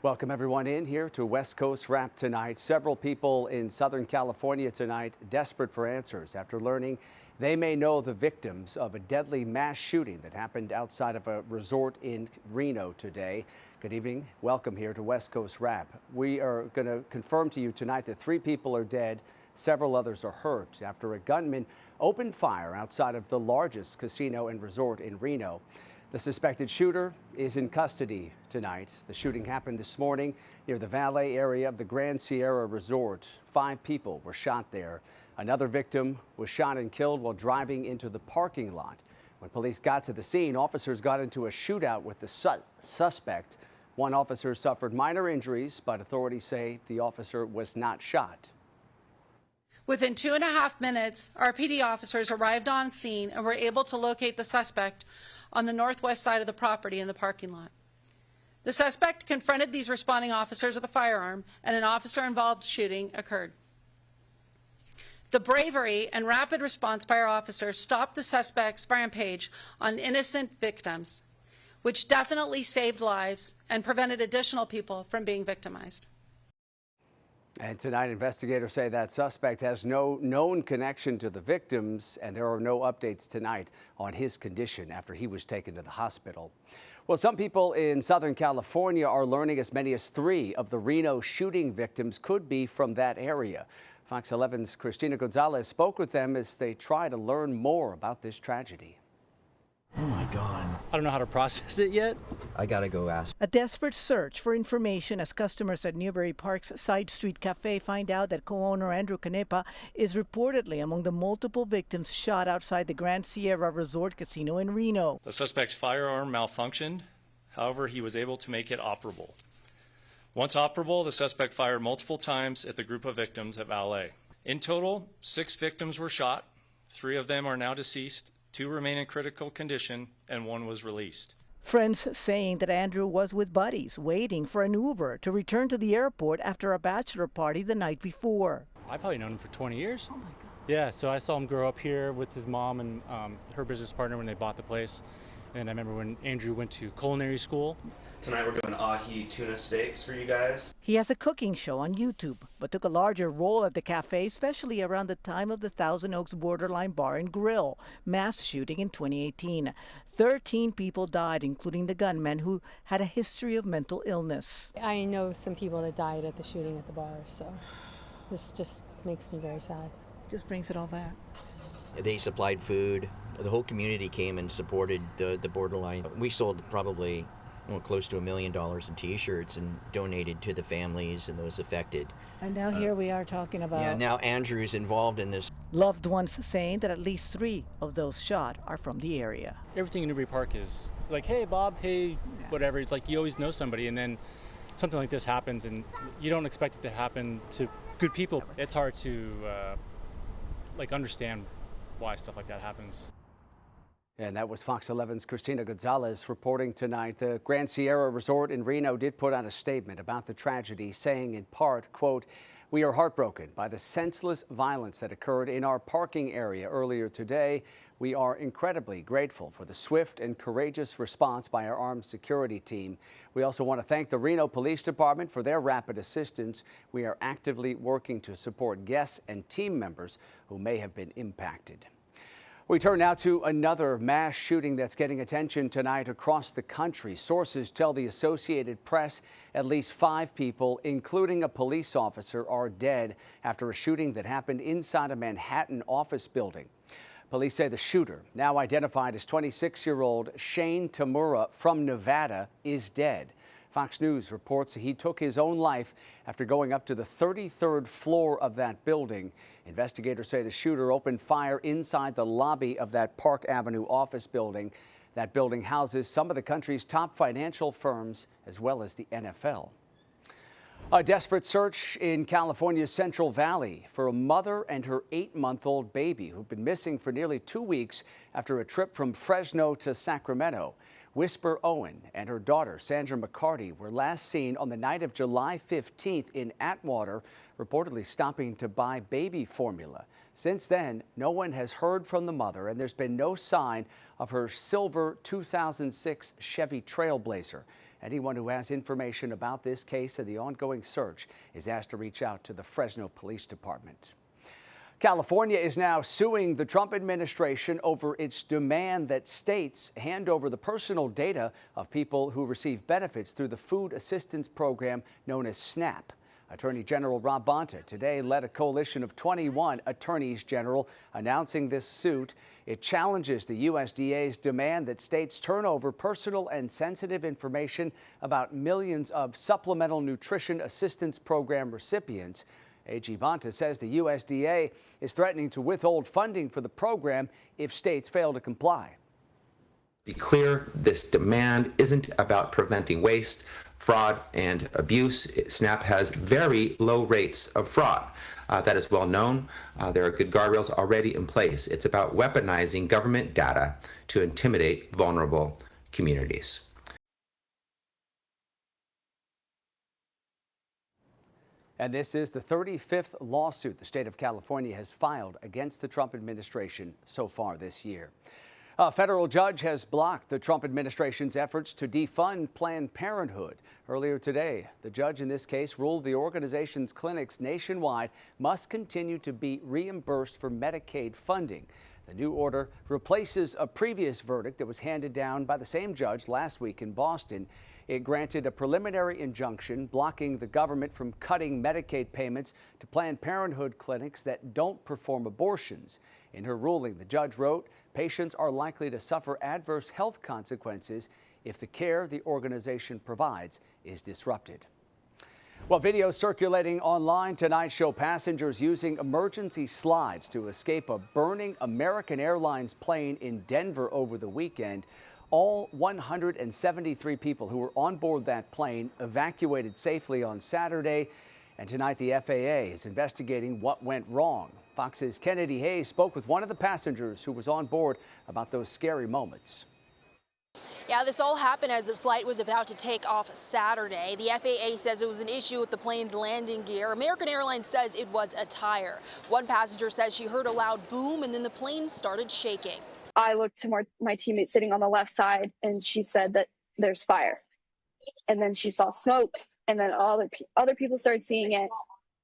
Welcome everyone in here to West Coast Wrap tonight. Several people in Southern California tonight desperate for answers after learning they may know the victims of a deadly mass shooting that happened outside of a resort in Reno today. Good evening. Welcome here to West Coast Wrap. We are going to confirm to you tonight that 3 people are dead. Several others are hurt after a gunman opened fire outside of the largest casino and resort in Reno. The suspected shooter is in custody tonight. The shooting happened this morning near the valet area of the Grand Sierra Resort. 5 people were shot there. Another victim was shot and killed while driving into the parking lot. When police got to the scene, officers got into a shootout with the suspect. One officer suffered minor injuries, but authorities say the officer was not shot. Within 2.5 minutes, our PD officers arrived on scene and were able to locate the suspect on the northwest side of the property in the parking lot. The suspect confronted these responding officers with a firearm, and an officer-involved shooting occurred. The bravery and rapid response by our officers stopped the suspect's rampage on innocent victims, which definitely saved lives and prevented additional people from being victimized. And tonight, investigators say that suspect has no known connection to the victims, and there are no updates tonight on his condition after he was taken to the hospital. Well, some people in Southern California are learning as many as 3 of the Reno shooting victims could be from that area. Fox 11's Christina Gonzalez spoke with them as they try to learn more about this tragedy. Oh my God. I don't know how to process it yet. I gotta go ask. A desperate search for information as customers at Newbury Park's Side Street Cafe find out that co-owner Andrew Kipa is reportedly among the multiple victims shot outside the Grand Sierra Resort Casino in Reno. The suspect's firearm malfunctioned. However, he was able to make it operable. Once operable, the suspect fired multiple times at the group of victims at valet. In total, 6 victims were shot. 3 of them are now deceased. 2 remain in critical condition, and 1 was released. Friends saying that Andrew was with buddies waiting for an Uber to return to the airport after a bachelor party the night before. I've probably known him for 20 years. Oh my God. Yeah, so I saw him grow up here with his mom and her business partner when they bought the place. And I remember when Andrew went to culinary school. Tonight we're doing ahi tuna steaks for you guys. He has a cooking show on YouTube, but took a larger role at the cafe, especially around the time of the Thousand Oaks Borderline Bar and Grill mass shooting in 2018. 13 people died, including the gunman who had a history of mental illness. I know some people that died at the shooting at the bar, so this just makes me very sad. Just brings it all back. They supplied food. The whole community came and supported the Borderline. We sold probably close to $1 million in T-shirts and donated to the families and those affected. And now here we are talking about... Yeah, now Andrew's involved in this. Loved ones saying that at least 3 of those shot are from the area. Everything in Newbury Park is like, hey, Bob, hey, whatever. It's like you always know somebody, and then something like this happens, and you don't expect it to happen to good people. It's hard to understand why stuff like that happens. And that was Fox 11's Christina Gonzalez reporting tonight. The Grand Sierra Resort in Reno did put out a statement about the tragedy, saying in part, quote, "We are heartbroken by the senseless violence that occurred in our parking area earlier today. We are incredibly grateful for the swift and courageous response by our armed security team. We also want to thank the Reno Police Department for their rapid assistance. We are actively working to support guests and team members who may have been impacted." We turn now to another mass shooting that's getting attention tonight across the country. Sources tell the Associated Press at least 5 people, including a police officer, are dead after a shooting that happened inside a Manhattan office building. Police say the shooter, now identified as 26-year-old Shane Tamura from Nevada, is dead. Fox News reports he took his own life after going up to the 33rd floor of that building. Investigators say the shooter opened fire inside the lobby of that Park Avenue office building. That building houses some of the country's top financial firms as well as the NFL. A desperate search in California's Central Valley for a mother and her 8-month-old baby who've been missing for nearly 2 weeks after a trip from Fresno to Sacramento. Whisper Owen and her daughter, Sandra McCarty, were last seen on the night of July 15th in Atwater, reportedly stopping to buy baby formula. Since then, no one has heard from the mother, and there's been no sign of her silver 2006 Chevy Trailblazer. Anyone who has information about this case and the ongoing search is asked to reach out to the Fresno Police Department. California is now suing the Trump administration over its demand that states hand over the personal data of people who receive benefits through the food assistance program known as SNAP. Attorney General Rob Bonta today led a coalition of 21 attorneys general announcing this suit. It challenges the USDA's demand that states turn over personal and sensitive information about millions of Supplemental Nutrition Assistance Program recipients. AG Bonta says the USDA is threatening to withhold funding for the program if states fail to comply. Be clear, this demand isn't about preventing waste, fraud, and abuse. SNAP has very low rates of fraud. That is well known. There are good guardrails already in place. It's about weaponizing government data to intimidate vulnerable communities. And this is the 35th lawsuit the state of California has filed against the Trump administration so far this year. A federal judge has blocked the Trump administration's efforts to defund Planned Parenthood. Earlier today, the judge in this case ruled the organization's clinics nationwide must continue to be reimbursed for Medicaid funding. The new order replaces a previous verdict that was handed down by the same judge last week in Boston. It granted a preliminary injunction blocking the government from cutting Medicaid payments to Planned Parenthood clinics that don't perform abortions. In her ruling, the judge wrote, patients are likely to suffer adverse health consequences if the care the organization provides is disrupted. Well, videos circulating online tonight show passengers using emergency slides to escape a burning American Airlines plane in Denver over the weekend. All 173 people who were on board that plane evacuated safely on Saturday, and tonight the FAA is investigating what went wrong. Fox's Kennedy Hayes spoke with one of the passengers who was on board about those scary moments. Yeah, this all happened as the flight was about to take off Saturday. The FAA says it was an issue with the plane's landing gear. American Airlines says it was a tire. One passenger says she heard a loud boom and then the plane started shaking. I looked to my teammate sitting on the left side, and she said that there's fire. And then she saw smoke, and then all other people started seeing it,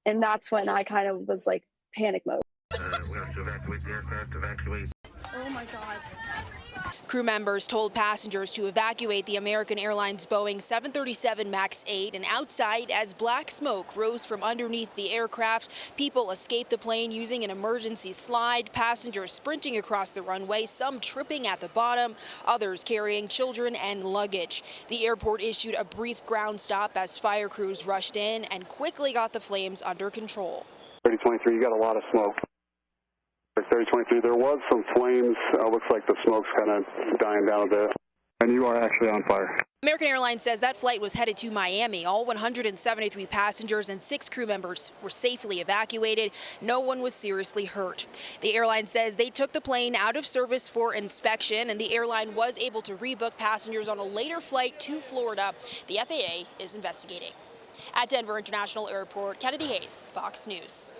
and that's when I kind of was like panic mode. We have to evacuate the aircraft. Evacuate. Oh my God. Crew members told passengers to evacuate the American Airlines Boeing 737 MAX 8, and outside, as black smoke rose from underneath the aircraft, people escaped the plane using an emergency slide, passengers sprinting across the runway, some tripping at the bottom, others carrying children and luggage. The airport issued a brief ground stop as fire crews rushed in and quickly got the flames under control. 3023, you got a lot of smoke. 3023, there was some flames. Looks like the smoke's kind of dying down a bit. And you are actually on fire. American Airlines says that flight was headed to Miami. All 173 passengers and 6 crew members were safely evacuated. No one was seriously hurt. The airline says they took the plane out of service for inspection, and the airline was able to rebook passengers on a later flight to Florida. The FAA is investigating. At Denver International Airport, Kennedy Hayes, Fox News.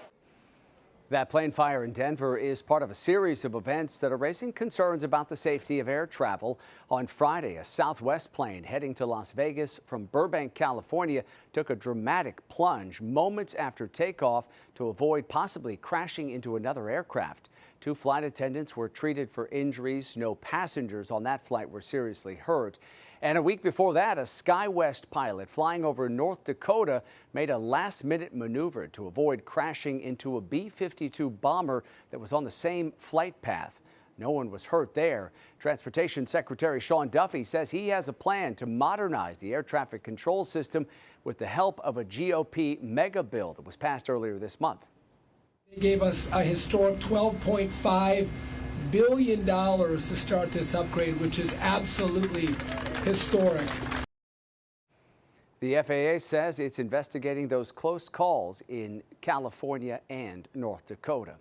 That plane fire in Denver is part of a series of events that are raising concerns about the safety of air travel. On Friday, a Southwest plane heading to Las Vegas from Burbank, California, took a dramatic plunge moments after takeoff to avoid possibly crashing into another aircraft. 2 flight attendants were treated for injuries. No passengers on that flight were seriously hurt. And a week before that, a SkyWest pilot flying over North Dakota made a last-minute maneuver to avoid crashing into a B-52 bomber that was on the same flight path. No one was hurt there. Transportation Secretary Sean Duffy says he has a plan to modernize the air traffic control system with the help of a GOP mega bill that was passed earlier this month. They gave us a historic $12.5 billion to start this upgrade, which is absolutely historic. The FAA says it's investigating those close calls in California and North Dakota.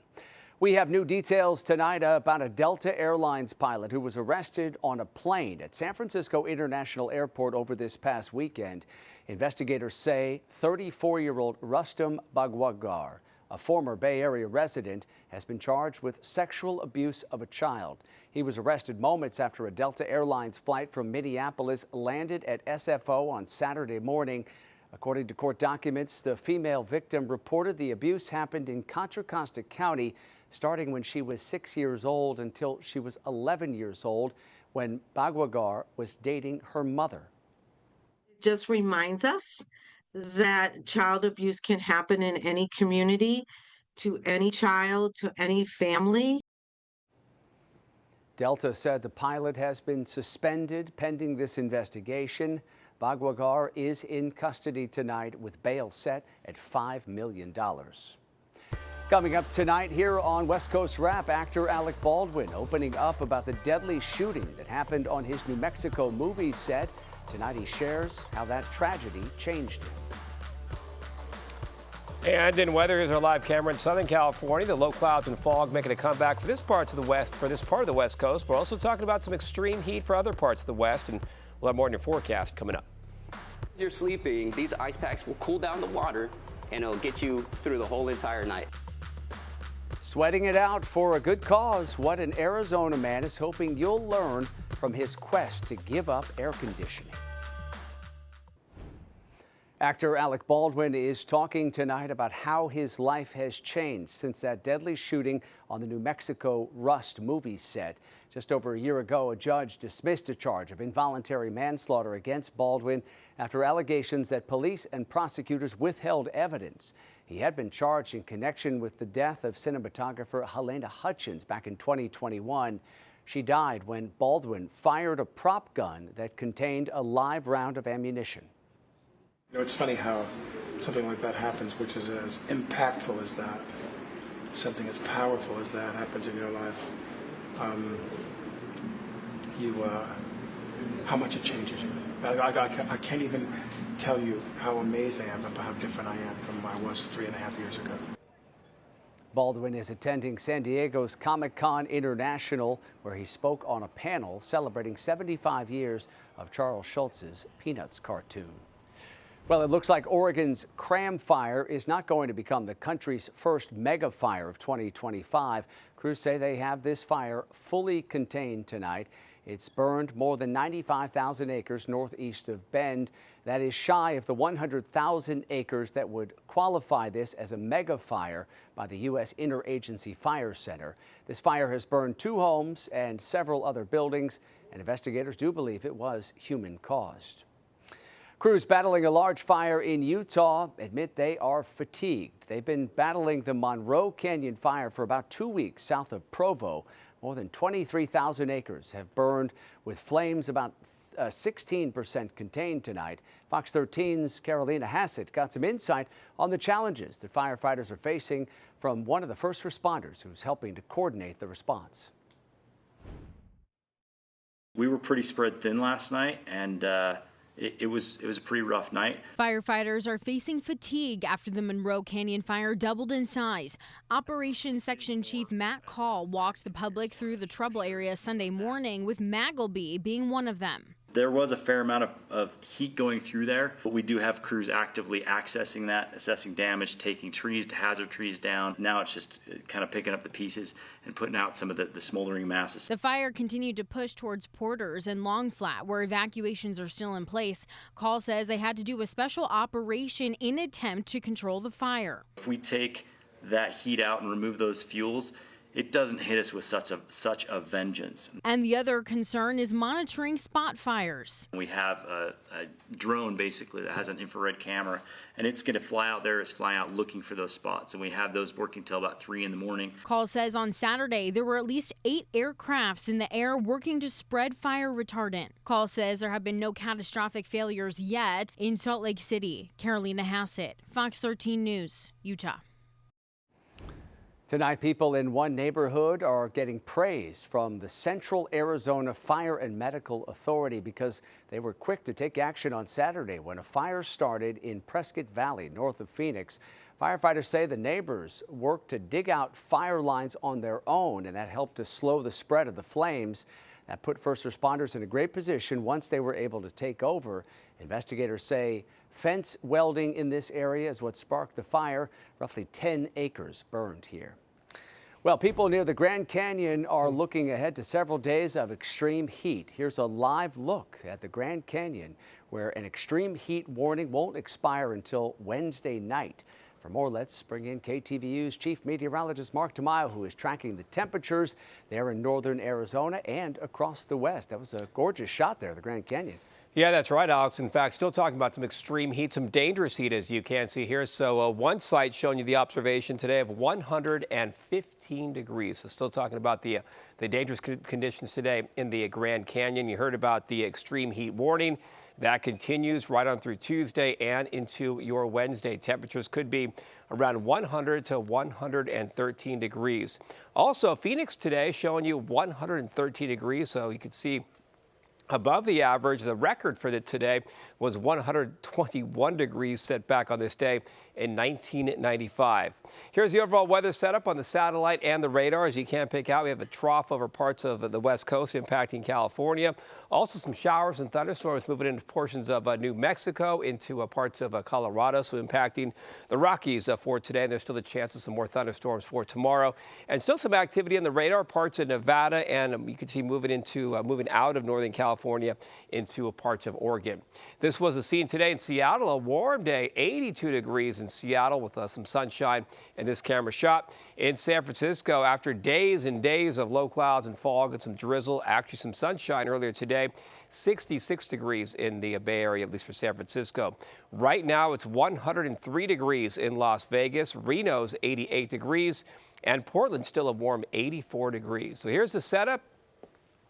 We have new details tonight about a Delta Airlines pilot who was arrested on a plane at San Francisco International Airport over this past weekend. Investigators say 34-year-old Rustam Bagwagar, a former Bay Area resident, has been charged with sexual abuse of a child. He was arrested moments after a Delta Airlines flight from Minneapolis landed at SFO on Saturday morning. According to court documents, the female victim reported the abuse happened in Contra Costa County, starting when she was 6 years old until she was 11 years old, when Bagwagar was dating her mother. It just reminds us that child abuse can happen in any community, to any child, to any family. Delta said the pilot has been suspended pending this investigation. Bagwagar is in custody tonight with bail set at $5 million. Coming up tonight here on West Coast Rap, actor Alec Baldwin opening up about the deadly shooting that happened on his New Mexico movie set. Tonight he shares how that tragedy changed him. And in weather, here's our live camera in Southern California. The low clouds and fog making a comeback for this part of the West Coast. We're also talking about some extreme heat for other parts of the West, and we'll have more in your forecast coming up. As you're sleeping, these ice packs will cool down the water, and it'll get you through the whole entire night. Sweating it out for a good cause. What an Arizona man is hoping you'll learn from his quest to give up air conditioning. Actor Alec Baldwin is talking tonight about how his life has changed since that deadly shooting on the New Mexico Rust movie set. Just over a year ago, a judge dismissed a charge of involuntary manslaughter against Baldwin after allegations that police and prosecutors withheld evidence. He had been charged in connection with the death of cinematographer Helena Hutchins back in 2021. She died when Baldwin fired a prop gun that contained a live round of ammunition. You know, it's funny how something like that happens, which is as impactful as that, something as powerful as that happens in your life. How much it changes you. I can't even tell you how amazed I am about how different I am from where I was 3.5 years ago. Baldwin is attending San Diego's Comic-Con International, where he spoke on a panel celebrating 75 years of Charles Schulz's Peanuts cartoon. Well, it looks like Oregon's Cram Fire is not going to become the country's first mega fire of 2025. Crews say they have this fire fully contained tonight. It's burned more than 95,000 acres northeast of Bend. That is shy of the 100,000 acres that would qualify this as a mega fire by the U.S. Interagency Fire Center. This fire has burned 2 homes and several other buildings, and investigators do believe it was human-caused. Crews battling a large fire in Utah admit they are fatigued. They've been battling the Monroe Canyon fire for about 2 weeks south of Provo. More than 23,000 acres have burned, with flames about 16% contained tonight. Fox 13's Carolina Hassett got some insight on the challenges that firefighters are facing from one of the first responders who's helping to coordinate the response. We were pretty spread thin last night, and it was a pretty rough night. Firefighters are facing fatigue after the Monroe Canyon fire doubled in size. Operations Section Chief Matt Call walked the public through the trouble area Sunday morning, with Maggleby being one of them. There was a fair amount of heat going through there, but we do have crews actively accessing that, assessing damage, taking hazard trees down. Now it's just kind of picking up the pieces and putting out some of the smoldering masses. The fire continued to push towards Porters and Long Flat, where evacuations are still in place. Call says they had to do a special operation in attempt to control the fire. If we take that heat out and remove those fuels, it doesn't hit us with such a vengeance. And the other concern is monitoring spot fires. We have a drone basically that has an infrared camera, and it's going to fly out looking for those spots. And we have those working till about 3 in the morning. Call says on Saturday there were at least 8 aircrafts in the air working to spread fire retardant. Call says there have been no catastrophic failures yet in Salt Lake City. Carolina Hassett, Fox 13 News, Utah. Tonight, people in one neighborhood are getting praise from the Central Arizona Fire and Medical Authority because they were quick to take action on Saturday when a fire started in Prescott Valley, north of Phoenix. Firefighters say the neighbors worked to dig out fire lines on their own, and that helped to slow the spread of the flames. That put first responders in a great position once they were able to take over. Investigators say fence welding in this area is what sparked the fire. Roughly 10 acres burned here. Well, people near the Grand Canyon are looking ahead to several days of extreme heat. Here's a live look at the Grand Canyon, where an extreme heat warning won't expire until Wednesday night. For more, let's bring in KTVU's chief meteorologist Mark Tamayo, who is tracking the temperatures there in northern Arizona and across the west. That was a gorgeous shot there, the Grand Canyon. Yeah, that's right, Alex. In fact, still talking about some extreme heat, some dangerous heat, as you can see here. So one site showing you the observation today of 115 degrees. So still talking about the dangerous conditions today in the Grand Canyon. You heard about the extreme heat warning. That continues right on through Tuesday and into your Wednesday. Temperatures could be around 100 to 113 degrees. Also, Phoenix today showing you 113 degrees, so you can see above the average. The record for today was 121 degrees set back on this day in 1995. Here's the overall weather setup on the satellite and the radar. As you can pick out, we have a trough over parts of the west coast impacting California. Also some showers and thunderstorms moving into portions of New Mexico, into parts of Colorado, so impacting the Rockies for today. And there's still the chance of some more thunderstorms for tomorrow. And still some activity on the radar, parts of Nevada, and you can see moving out of northern California into parts of Oregon. This was the scene today in Seattle, a warm day, 82 degrees in Seattle with some sunshine in this camera shot. In San Francisco, after days and days of low clouds and fog and some drizzle, actually some sunshine earlier today, 66 degrees in the Bay Area, at least for San Francisco. Right now, it's 103 degrees in Las Vegas. Reno's 88 degrees, and Portland's still a warm 84 degrees. So here's the setup.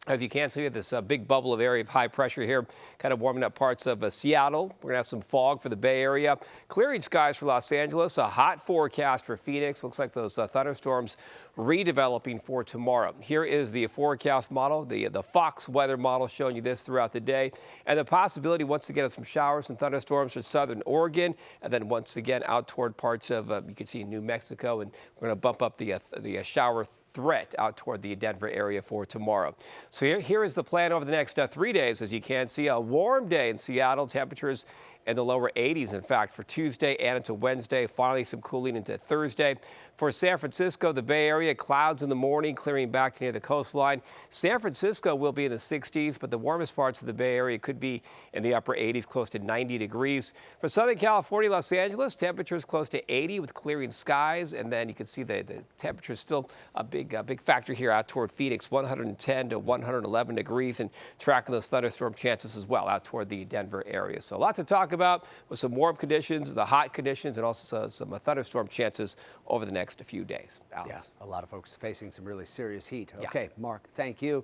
As you can see, we have this big bubble of area of high pressure here, kind of warming up parts of Seattle. We're going to have some fog for the Bay Area. Clearing skies for Los Angeles. A hot forecast for Phoenix. Looks like those thunderstorms redeveloping for tomorrow. Here is the forecast model, the Fox weather model showing you this throughout the day. And the possibility once again of some showers and thunderstorms for southern Oregon. And then once again out toward parts of, you can see New Mexico. And we're going to bump up the shower threat out toward the Denver area for tomorrow. So here is the plan over the next 3 days. As you can see, a warm day in Seattle, temperatures in the lower 80s, in fact, for Tuesday and into Wednesday. Finally, some cooling into Thursday. For San Francisco, the Bay Area, clouds in the morning, clearing back near the coastline. San Francisco will be in the 60s, but the warmest parts of the Bay Area could be in the upper 80s, close to 90 degrees. For Southern California, Los Angeles, temperatures close to 80 with clearing skies. And then you can see the temperature is still a big factor here out toward Phoenix, 110 to 111 degrees, and tracking those thunderstorm chances as well out toward the Denver area. So a lot to talk about with some warm conditions, the hot conditions, and also some thunderstorm chances over the next few days. Alex. Yeah, a lot of folks facing some really serious heat. Okay, yeah. Mark, thank you.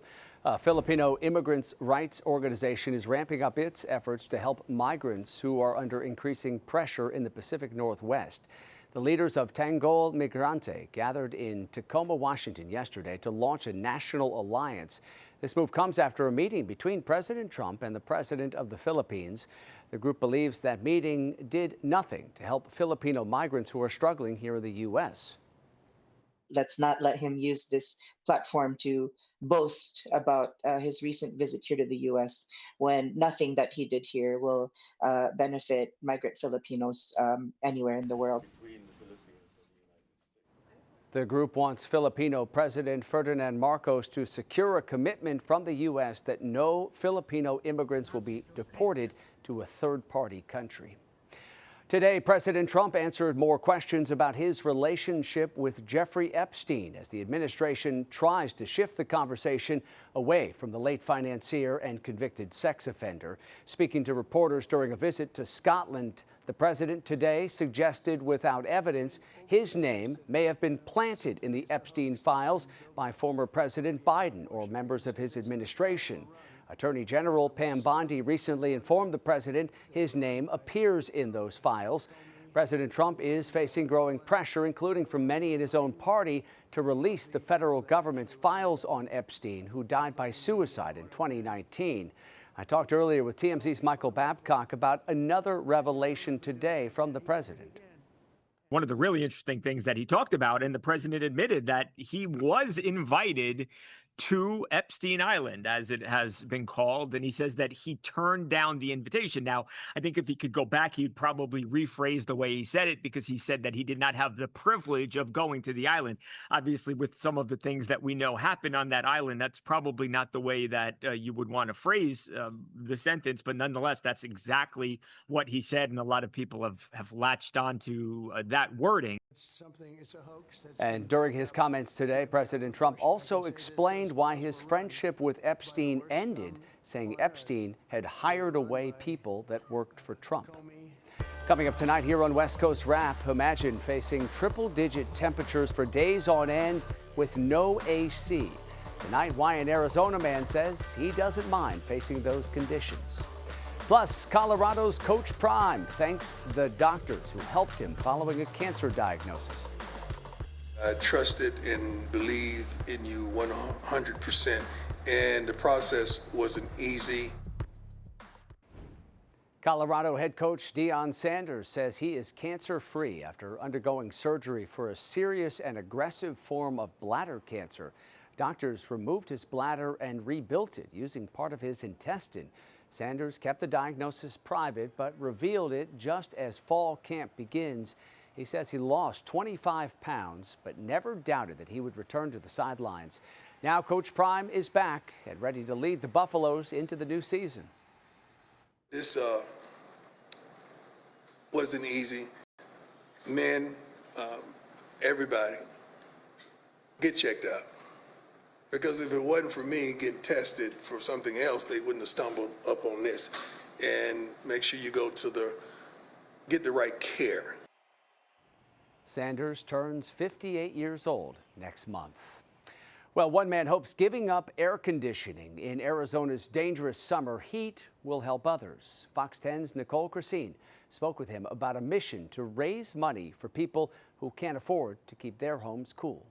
Filipino Immigrants' Rights Organization is ramping up its efforts to help migrants who are under increasing pressure in the Pacific Northwest. The leaders of Tanggol Migrante gathered in Tacoma, Washington yesterday to launch a national alliance. This move comes after a meeting between President Trump and the President of the Philippines. The group believes that meeting did nothing to help Filipino migrants who are struggling here in the U.S. Let's not let him use this platform to boast about his recent visit here to the U.S. when nothing that he did here will benefit migrant Filipinos anywhere in the world. The group wants Filipino President Ferdinand Marcos to secure a commitment from the U.S. that no Filipino immigrants will be deported to a third-party country. Today, President Trump answered more questions about his relationship with Jeffrey Epstein as the administration tries to shift the conversation away from the late financier and convicted sex offender. Speaking to reporters during a visit to Scotland, the president today suggested without evidence his name may have been planted in the Epstein files by former President Biden or members of his administration. Attorney General Pam Bondi recently informed the president his name appears in those files. President Trump is facing growing pressure, including from many in his own party, to release the federal government's files on Epstein, who died by suicide in 2019. I talked earlier with TMZ's Michael Babcock about another revelation today from the president. One of the really interesting things that he talked about, and the president admitted that he was invited to Epstein Island, as it has been called, and he says that he turned down the invitation. Now, I think if he could go back, he'd probably rephrase the way he said it, because he said that he did not have the privilege of going to the island. Obviously, with some of the things that we know happened on that island, that's probably not the way that you would want to phrase the sentence, but nonetheless, that's exactly what he said, and a lot of people have latched on to that wording. It's a hoax. And during his comments today, President Trump also explained why his friendship with Epstein ended, saying Epstein had hired away people that worked for Trump. Coming up tonight here on West Coast Wrap, imagine facing triple-digit temperatures for days on end with no AC. Tonight, why an Arizona man says he doesn't mind facing those conditions. Plus, Colorado's Coach Prime thanks the doctors who helped him following a cancer diagnosis. I trusted and believed in you 100%, and the process wasn't easy. Colorado head coach Deion Sanders says he is cancer-free after undergoing surgery for a serious and aggressive form of bladder cancer. Doctors removed his bladder and rebuilt it using part of his intestine. Sanders kept the diagnosis private, but revealed it just as fall camp begins. He says he lost 25 pounds, but never doubted that he would return to the sidelines. Now Coach Prime is back and ready to lead the Buffaloes into the new season. This wasn't easy. Men, everybody, get checked out. Because if it wasn't for me getting tested for something else, they wouldn't have stumbled up on this. And make sure you get the right care. Sanders turns 58 years old next month. Well, one man hopes giving up air conditioning in Arizona's dangerous summer heat will help others. Fox 10's Nicole Christine spoke with him about a mission to raise money for people who can't afford to keep their homes cool.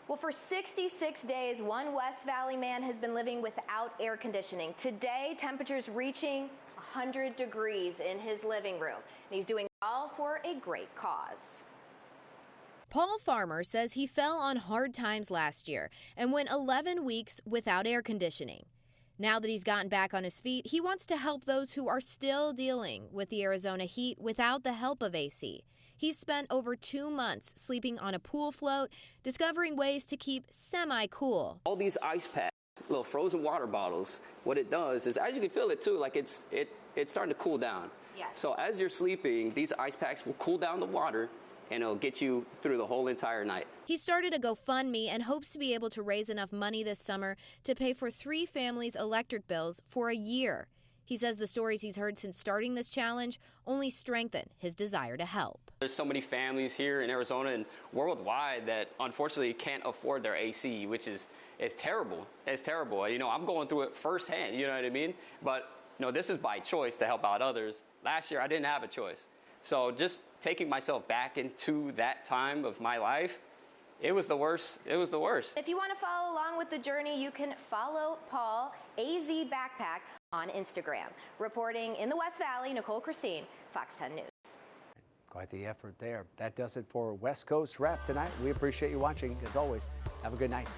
Well, for 66 days, one West Valley man has been living without air conditioning. Today, temperatures reaching 100 degrees in his living room. And he's doing it all for a great cause. Paul Farmer says he fell on hard times last year and went 11 weeks without air conditioning. Now that he's gotten back on his feet, he wants to help those who are still dealing with the Arizona heat without the help of AC. He's spent over 2 months sleeping on a pool float, discovering ways to keep semi-cool. All these ice packs, little frozen water bottles, what it does is, as you can feel it too, like it's starting to cool down. Yes. So as you're sleeping, these ice packs will cool down the water, and it'll get you through the whole entire night. He started a GoFundMe and hopes to be able to raise enough money this summer to pay for 3 families' electric bills for a year. He says the stories he's heard since starting this challenge only strengthen his desire to help. There's so many families here in Arizona and worldwide that unfortunately can't afford their AC, which is terrible. It's terrible. You know, I'm going through it firsthand, you know what I mean? But, you know, this is by choice to help out others. Last year, I didn't have a choice. So just taking myself back into that time of my life, it was the worst. It was the worst. If you want to follow along with the journey, you can follow Paul AZ Backpack on Instagram. Reporting in the West Valley, Nicole Christine, Fox 10 News. Quite the effort there. That does it for West Coast Wrap tonight. We appreciate you watching. As always, have a good night.